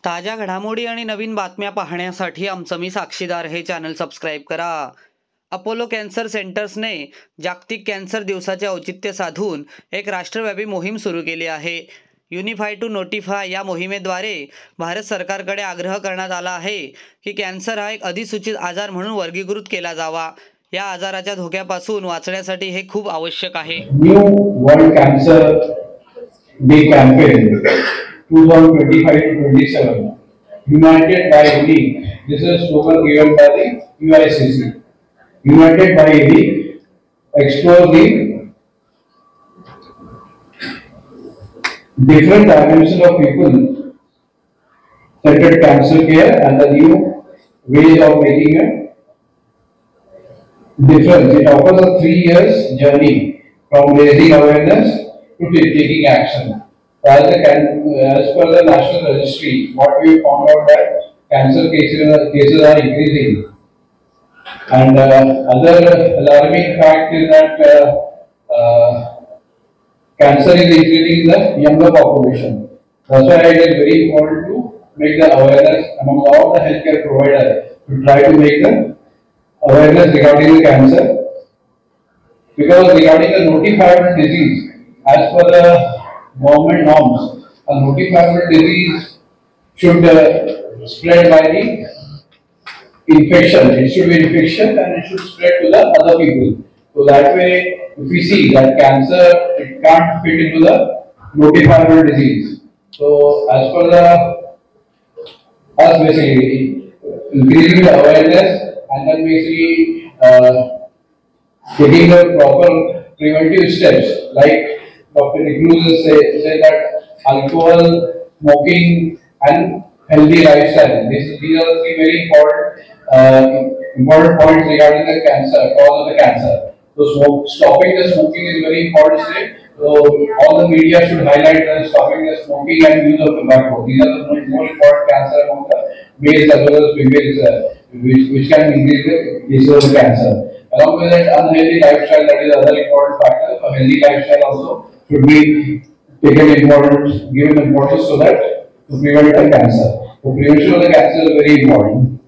ताज्या घडामोडी आणि नवीन बातम्या पाहण्यासाठी आमचं मी साक्षीदार हे चॅनल सबस्क्राईब करा। अपोलो कॅन्सर सेंटर्सने जागतिक कॅन्सर दिवसाचे औचित्य साधून एक राष्ट्रव्यापी मोहीम सुरू केली आहे। युनिफाय टू नोटिफाय या मोहिमेद्वारे भारत सरकारकडे आग्रह करण्यात आला आहे की कॅन्सर हा एक अधिसूचित आजार म्हणून वर्गीकृत केला जावा। या आजाराच्या धोक्यापासून वाचण्यासाठी हे खूप आवश्यक आहे। New world cancer day campaign 2025-27 United by League. This is a slogan given by the UICC. United by League explore the different dimensions of people-centered cancer care and the new ways of making a difference. It offers a 3 years journey from raising awareness to taking action. As per the national registry, what we found out that cancer cases are increasing, and other alarming fact is that cancer is increasing in the younger population. That's why it is very important to make the awareness among all the healthcare providers to try to make the awareness regarding the cancer, because regarding the notifiable disease, as per the government norms, a notifiable disease should spread by the infection. It should be infection and it should spread to the other people. So that way, if we see that cancer, it can't fit into the notifiable disease. So as per the us basically increasing the awareness and then basically taking the proper preventive steps, like Dr. Nicholas said that alcohol, smoking, and healthy lifestyle. These are the three very important points regarding the cancer, cause of the cancer. So stopping the smoking is very important step. So all the media should highlight stopping the smoking and use of tobacco. These are the more important cancer among the males as well as females, which can increase the cases of the cancer. Along with that, unhealthy lifestyle, that is another important factor. A healthy lifestyle also should be given importance so that to prevent the cancer. So prevention of the cancer is very important.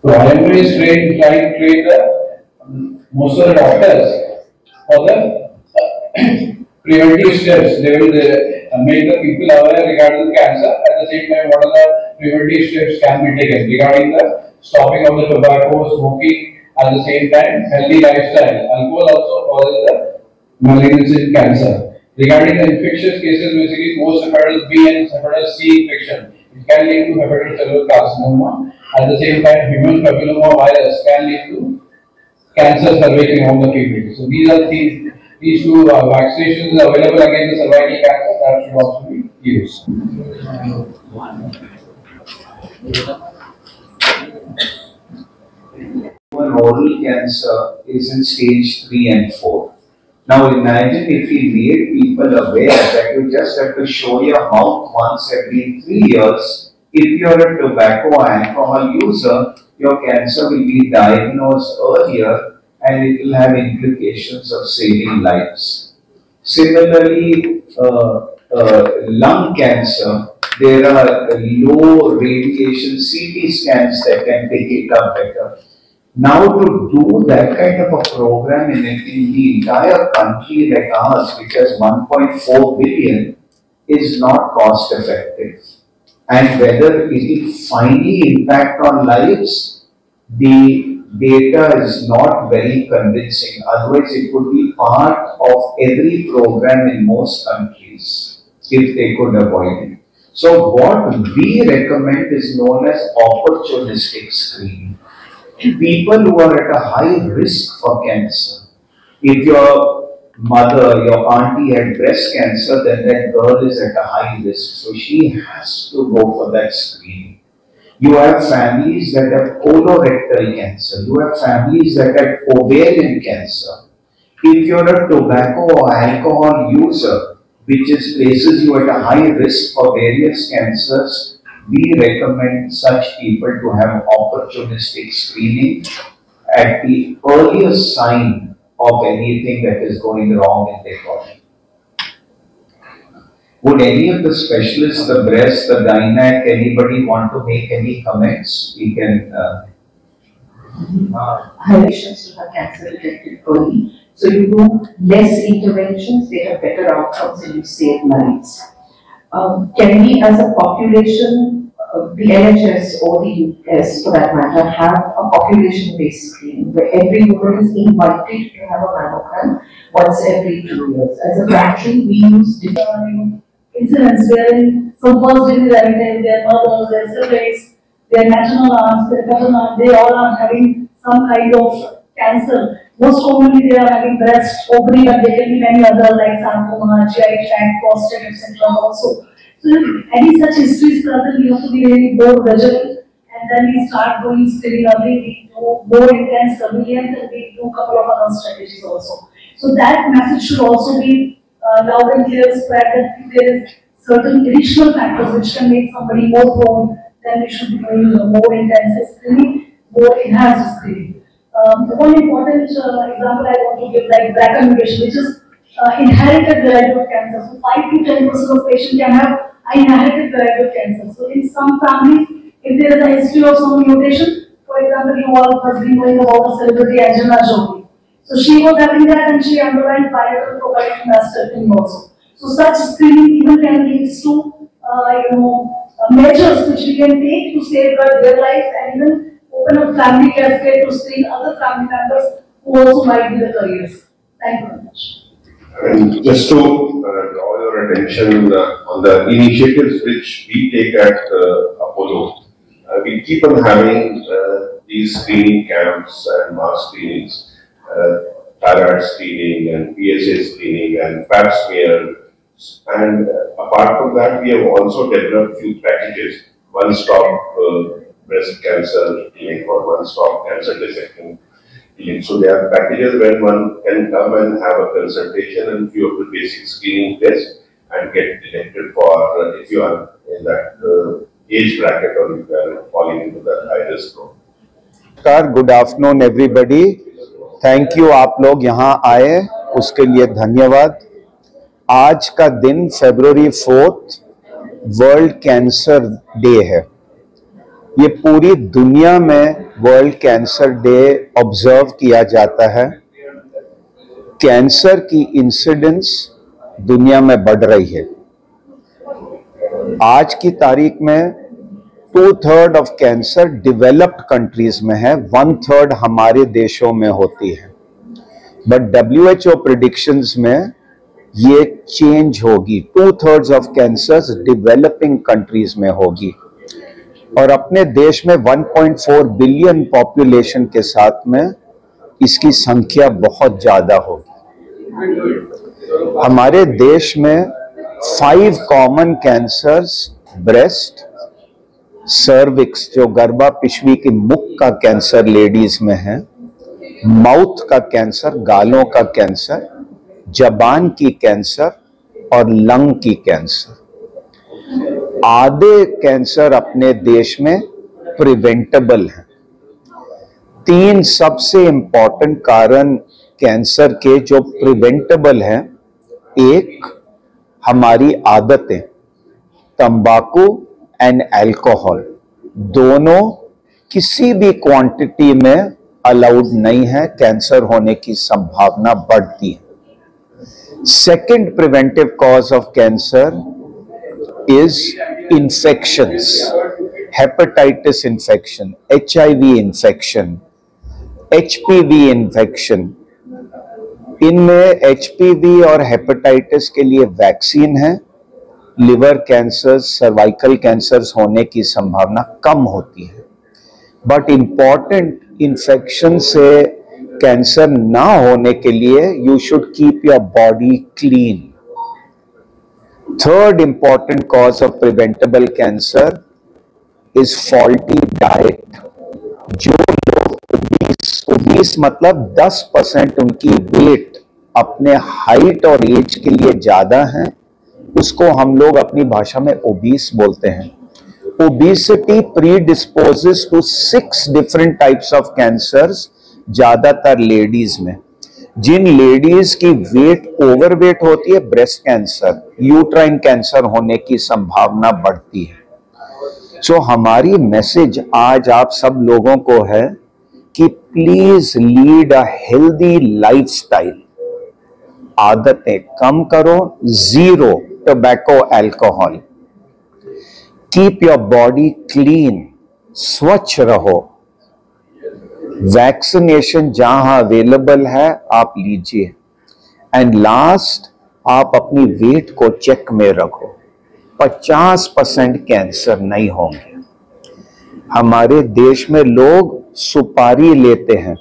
So IMA is trying to train most of the doctors for the preventive steps. They will make the people aware regarding the cancer. At the same time, what are the preventive steps can be taken regarding the stopping of the tobacco, smoking, at the same time healthy lifestyle. Alcohol also causes the malignancy in cancer. Regarding the infectious cases, basically post hepatitis B and hepatitis C infection, it can lead to hepatocellular carcinoma. At the same time, human papilloma virus can lead to cancer cervix of the kidney. So these are these two vaccinations available against the cervical cancer that should also be used. Oral cancer is in stage 3 and 4. Now imagine if we made people aware that you just have to show your mouth once every 3 years. If you are a tobacco or alcohol user, your cancer will be diagnosed earlier and it will have implications of saving lives. Similarly, lung cancer, there are low radiation CT scans that can pick it up better. Now to do that kind of a program in the entire country like ours, which has 1.4 billion, is not cost effective. And whether it will finally impact on lives, the data is not very convincing. Otherwise, it would be part of every program in most countries if they could avoid it. So what we recommend is known as opportunistic screening. People who are at a high risk for cancer. If your mother, your auntie had breast cancer, then that girl is at a high risk. So she has to go for that screening. You have families that have colorectal cancer. You have families that have ovarian cancer. If you're a tobacco or alcohol user, which places you at a high risk for various cancers, we recommend such people to have opportunistic screening at the earliest sign of anything that is going wrong in their body. Would any of the specialists, the breast, the gynec, anybody want to make any comments? We can. Patients who have cancer detected early. So you do less interventions, they have better outcomes, and you save lives. Can we, as a population, the NHS or the US for that matter, have a population-based screening where every woman is invited to have a mammogram once every 2 years? As a country, we use different incidents wherein some first-degree relatives, their mothers, their siblings, their maternal aunts, their paternal aunts, they all are having some kind of cancer. Most commonly, they are having breast, ovary, but there can be many other like sarcoma, GI tract, prostate, etc. also. So if any such history is present, we have to be very more vigilant, and then we start doing screening early, we do more intense surveillance, and we do a couple of other strategies also. So that message should also be loud and clear spread that if there is certain additional factors which can make somebody more prone, then we should be doing more intensive screening, more enhanced screening. The one important example I want to give, like BRCA mutation, which is inherited variety of cancer. So 5 to 10% of patients can have inherited variety of cancer. So in some families, if there is a history of some mutation, for example, you all must be knowing about the celebrity Angelina Jolie. So she was having that and she underwent bilateral provided mastectomy also. So such screening even can lead to measures which we can take to safeguard their lives and even open up family cascade to screen other family members who also might be the carriers. Thank you very much. And just to draw your attention on the initiatives which we take at Apollo, we keep on having these screening camps and mass screenings, thyroid screening and PSA screening and pap smear. And apart from that, we have also developed few packages, one-stop breast cancer clinic or one-stop cancer dissection clinic. So there are packages where one can come and have a consultation and few of the basic screening tests and get detected for if you are in that age bracket or if you are falling into that high risk group. Good afternoon everybody, thank you आप लोग यहाँ आए उसके लिए धन्यवाद। आज का दिन फरवरी 4 वर्ल्ड कैंसर डे है। ये पूरी दुनिया में वर्ल्ड कैंसर डे ऑब्जर्व किया जाता है। कैंसर की इंसिडेंस दुनिया में बढ़ रही है। आज की तारीख में 2/3 ऑफ कैंसर डेवलप्ड कंट्रीज में है, 1/3 हमारे देशों में होती है। बट WHO प्रेडिक्शंस में ये चेंज होगी, 2/3 ऑफ कैंसर्स डेवलपिंग कंट्रीज में होगी और अपने देश में 1.4 बिलियन पॉपुलेशन के साथ में इसकी संख्या बहुत ज्यादा होगी। हमारे देश में 5 कॉमन कैंसर्स, ब्रेस्ट, सर्विक्स जो गर्भा पिशवी की मुख का कैंसर लेडीज में है, माउथ का कैंसर, गालों का कैंसर, जबान की कैंसर और लंग की कैंसर। आधे कैंसर अपने देश में प्रिवेंटेबल हैं। 3 सबसे इंपॉर्टेंट कारण कैंसर के जो प्रिवेंटेबल हैं, एक हमारी आदतें, तंबाकू एंड अल्कोहल, दोनों किसी भी क्वांटिटी में अलाउड नहीं है, कैंसर होने की संभावना बढ़ती है। Second preventive cause of cancer is infections, hepatitis infection, HIV infection, HPV infection। इनमें HPV और हेपेटाइटिस के लिए वैक्सीन है। लिवर कैंसर्स, सर्वाइकल कैंसर्स होने की संभावना कम होती है। बट इंपॉर्टेंट इन्फेक्शन से कैंसर ना होने के लिए you should keep your body clean. Third important cause of preventable cancer is faulty diet। जो लोग obese मतलब 10% उनकी वेट अपने हाइट और एज के लिए ज्यादा है, उसको हम लोग अपनी भाषा में ओबीस बोलते हैं। Obesity predisposes to 6 different types of cancers, ज्यादातर लेडीज में। जिन लेडीज की वेट ओवरवेट होती है, ब्रेस्ट कैंसर, यूट्राइन कैंसर होने की संभावना बढ़ती है। सो हमारी मैसेज आज आप सब लोगों को है कि please lead a healthy lifestyle. आदतें कम करो, zero tobacco alcohol, keep your body clean, स्वच्छ रहो। वैक्सीनेशन जहां अवेलेबल है आप लीजिए। एंड लास्ट, आप अपनी वेट को चेक में रखो, 50% कैंसर नहीं होंगे। हमारे देश में लोग सुपारी लेते हैं।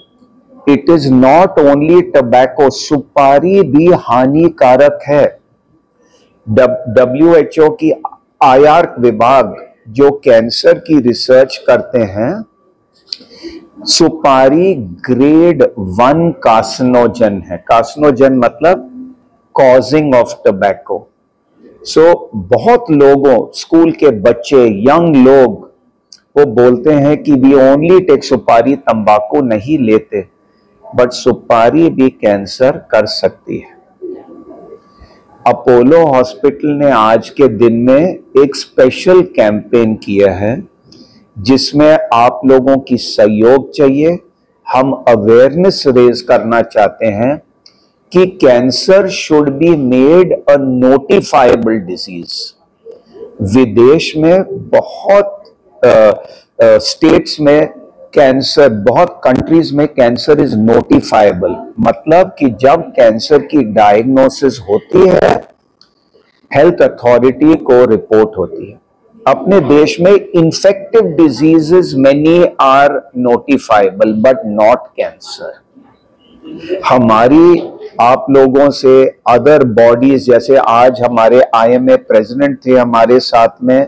It is not only tobacco, सुपारी भी हानिकारक है। WHO की आयार्क विभाग जो कैंसर की रिसर्च करते हैं, सुपारी ग्रेड 1 कार्सिनोजन है। कार्सिनोजन मतलब कॉजिंग ऑफ टबैको। सो बहुत लोगों, स्कूल के बच्चे, यंग लोग, वो बोलते हैं कि वी ओनली टेक सुपारी, तंबाकू नहीं लेते, बट सुपारी भी कैंसर कर सकती है। अपोलो हॉस्पिटल ने आज के दिन में एक स्पेशल कैंपेन किया है जिसमें आप लोगों की सहयोग चाहिए। हम अवेयरनेस रेज करना चाहते हैं कि cancer should be made a notifiable disease. विदेश में बहुत स्टेट्स में कैंसर, बहुत कंट्रीज में कैंसर इज नोटिफाइबल, मतलब कि जब कैंसर की डायग्नोसिस होती है हेल्थ अथॉरिटी को रिपोर्ट होती है। अपने देश में infective diseases many are notifiable but not cancer. हमारी आप लोगों से अदर बॉडीज, जैसे आज हमारे IMA प्रेसिडेंट थे हमारे साथ में,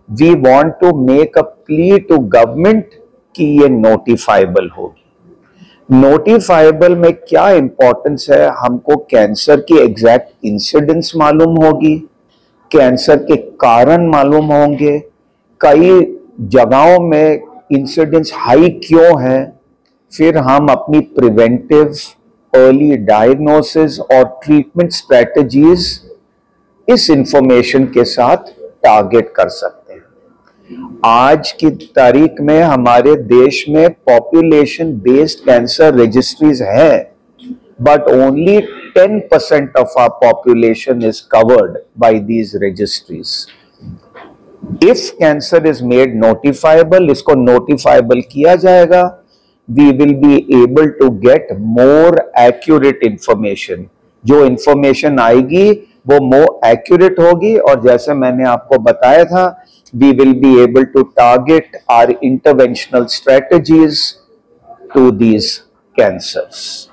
we want to make a plea to government कि ये नोटिफाइबल होगी। नोटिफाइबल में क्या इंपॉर्टेंस है, हमको कैंसर की एग्जैक्ट इंसिडेंस मालूम होगी, कैंसर के कारण मालूम होंगे, कई जगहों में इंसिडेंस हाई क्यों है, फिर हम अपनी प्रिवेंटिव, अर्ली डायग्नोसिस और ट्रीटमेंट स्ट्रेटजीज इस इंफॉर्मेशन के साथ टारगेट कर सकते हैं। आज की तारीख में हमारे देश में पॉपुलेशन बेस्ड कैंसर रजिस्ट्रीज है, but only 10% of our population is covered by these registries. If cancer is made notifiable, इसको notifiable किया जाएगा, we will be able to get more accurate information. जो information आएगी वो more accurate होगी, और जैसे मैंने आपको बताया था, we will be able to target our interventional strategies to these cancers.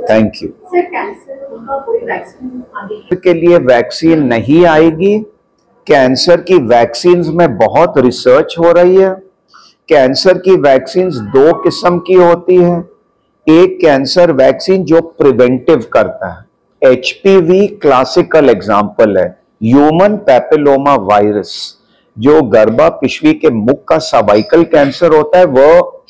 Thank you. Sir, cancer का कोई वैक्सीन आगे के लिए वैक्सीन नहीं आएगी। कैंसर की वैक्सीन्स में बहुत रिसर्च हो रही है। कैंसर की वैक्सीन्स 2 किस्म की होती है। एक कैंसर वैक्सीन जो प्रिवेंटिव करता है, HPV क्लासिकल एग्जांपल है। ह्यूमन पैपिलोमा वायरस जो गर्भा पिशवी के मुख का सर्वाइकल कैंसर होता है, वो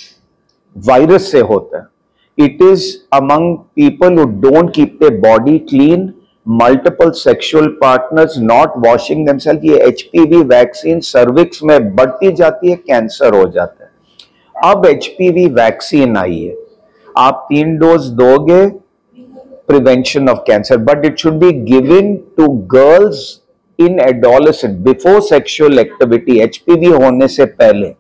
वायरस से होता है। It is among people who don't keep their body clean, multiple sexual partners, not washing themselves. ये HPV वैक्सीन सर्विक्स में बढ़ती जाती है, कैंसर हो जाता है। अब HPV वैक्सीन आई है, आप 3 डोज दोगे, prevention of cancer, but it should be given to girls in adolescent before sexual activity, HPV होने से पहले।